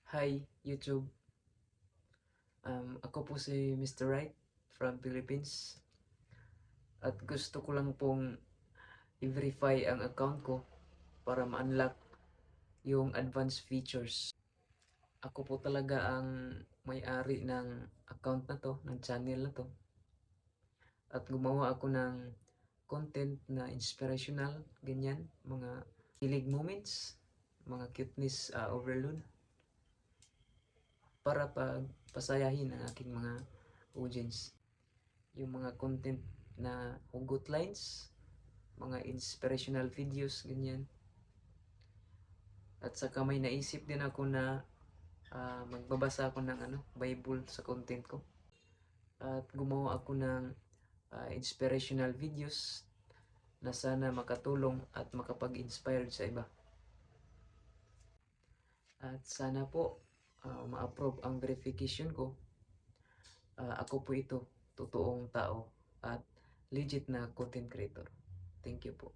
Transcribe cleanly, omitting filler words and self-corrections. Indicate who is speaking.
Speaker 1: Hi YouTube, ako po si Mr. Right from Philippines at gusto ko lang pong i-verify ang account ko para ma-unlock yung advanced features. Ako po talaga ang may-ari ng account na to, ng channel na to, at gumawa ako ng content na inspirational, ganyan, mga kilig moments, mga cuteness overload para pasayahin ang aking mga audience. Yung mga content na hugot lines, mga inspirational videos, ganyan. At saka may naisip din ako na magbabasa ako ng Bible sa content ko. At gumawa ako ng inspirational videos na sana makatulong at makapag-inspire sa iba. At sana po ma-approve ang verification ko. Ako po ito, totoong tao at legit na content creator. Thank you po.